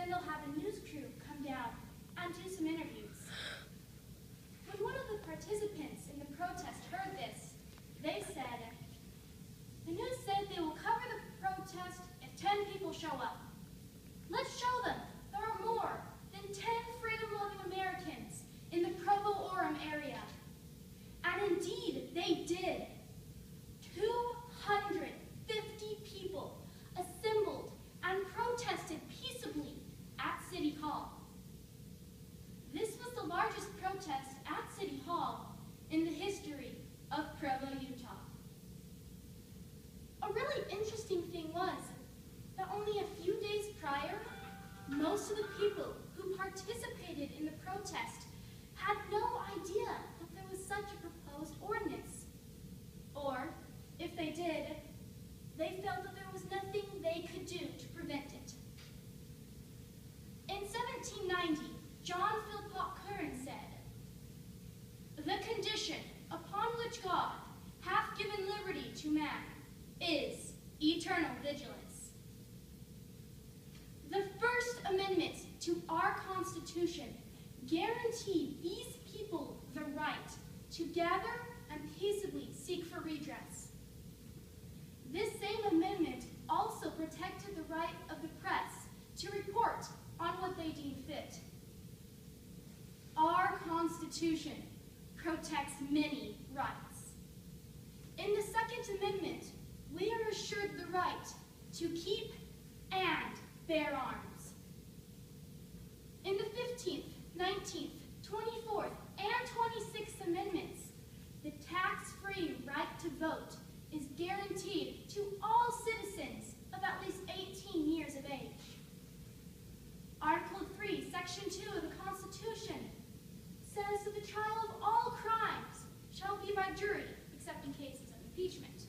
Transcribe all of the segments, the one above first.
Then they'll have a news crew come down and do some interviews. When one of the participants in the protest heard this, they said, "The news said they will cover the protest if 10 people show up. Let's show them there are more than 10 freedom-loving Americans in the Provo-Orem area." And indeed, they did. 250 people assembled and protested peaceably at City Hall. This was the largest protest at City Hall in the history of Provo, Utah. A really interesting thing was that only a few days prior, most of the people who participated in the protest had no idea that there was such a proposed ordinance. Or, if they did, they felt that there was nothing they could do to prevent it. In 1790, John Philpott Curran said, "The condition upon which God hath given liberty to man is eternal vigilance." The First Amendment to our Constitution guaranteed these people the right to gather and peaceably seek for redress. This same amendment also protected the right of the press to report on what they deem fit. Our Constitution protects many rights. In the Second Amendment, we are assured the right to keep and bear arms. In the 15th, 19th, 24th, and 26th Amendments, the tax-free right to vote is guaranteed to all citizens of at least 18 years of age. Article 3, Section 2 of the Constitution says that the trial of all crimes shall be by jury, except in cases of impeachment.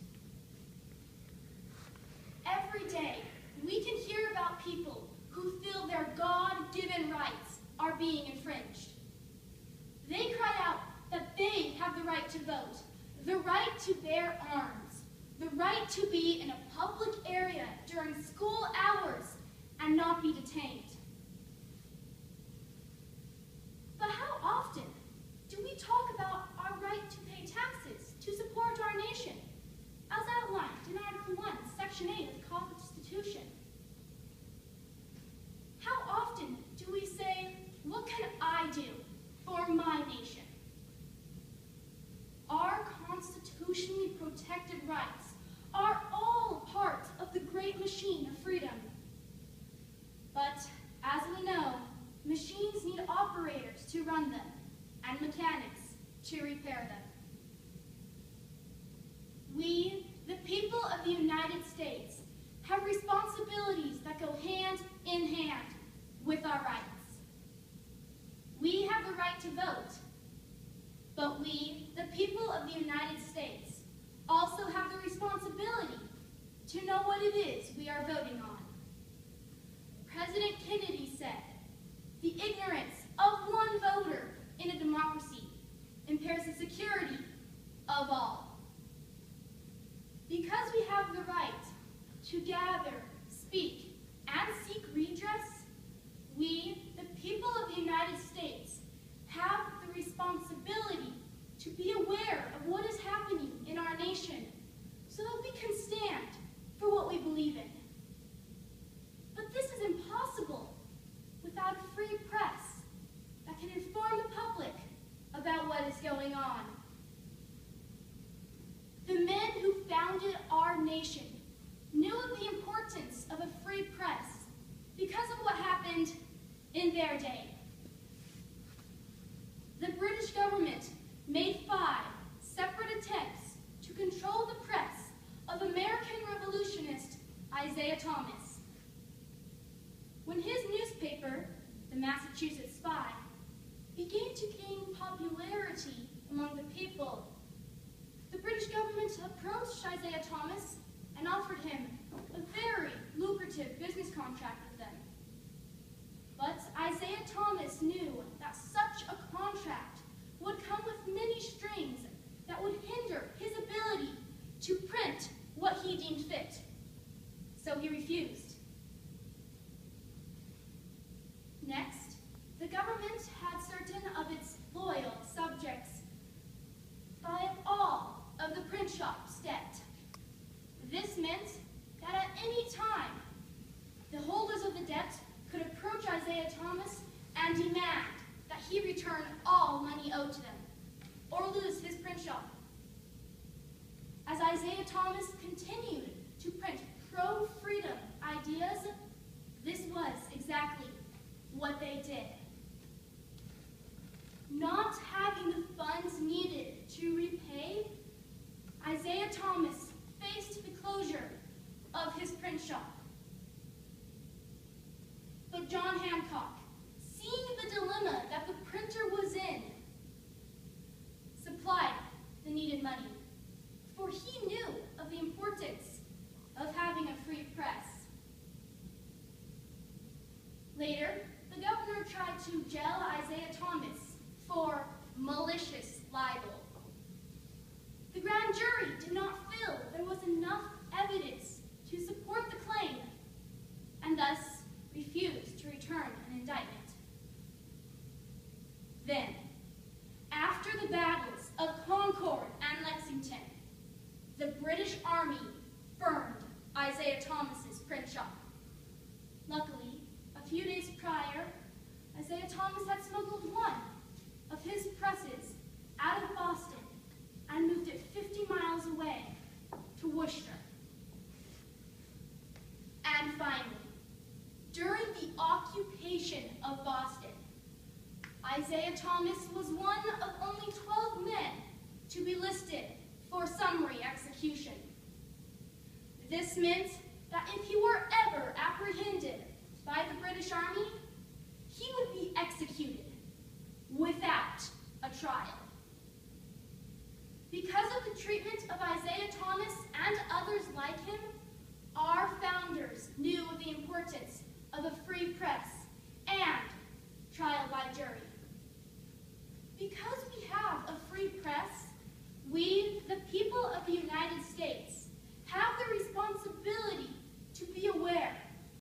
Every day, we can hear about people who feel their God-given rights are being infringed. They cry out that they have the right to vote, the right to bear arms, the right to be in a public area during school hours and not be detained. But how often do we talk about our right to pay taxes to support our nation, as outlined in Article 1, Section 8 of the Constitution? How often do we say, "What can I do for my nation?" Our constitutionally protected rights are all part of the great machine of freedom. But as we know, machines need operators to run them and mechanics to repair them. We, the people of the United States, have responsibilities that go hand in hand with our rights. We have the right to vote, but we, the people of the United States, also have the responsibility to know what it is we are voting on. President Kennedy said, "The ignorance of one voter in a democracy impairs the security of all." Because we have the right to gather, speak, and seek redress, we, the people of the United States, have the responsibility to be aware of what is happening in our nation so that we can stand for what we believe in. But this is impossible without a free press that can inform the public about what is going on. The men who founded our nation knew of the importance of a free press because of what happened in their day. The British government made 5 separate attempts to control the press of American revolutionist Isaiah Thomas. When his newspaper, the Massachusetts Spy, began to gain popularity among the people, the British government approached Isaiah Thomas and offered him a very lucrative business contract with them. But Isaiah Thomas knew that such a contract would come with many strings that would hinder his ability to print what he deemed fit. So he refused. what they did. Not having the funds needed to repay, Isaiah Thomas faced the closure of his print shop. But John Hancock, seeing the dilemma that the printer was in, supplied the needed money, for he knew of the importance of having a free press. Later, the governor tried to jail Isaiah Thomas for malicious libel. The grand jury did not feel there was enough evidence to support the claim, and thus refused to return an indictment. Then, after the battles of Concord and Lexington, the British Army burned Isaiah Thomas's print shop. Luckily, a few days prior, Isaiah Thomas had smuggled one of his presses out of Boston and moved it 50 miles away to Worcester. And finally, during the occupation of Boston, Isaiah Thomas was one of only 12 men to be listed for summary execution. This meant that if he were ever apprehended by the British Army, he would be executed without a trial. Because of the treatment of Isaiah Thomas and others like him, our founders knew of the importance of a free press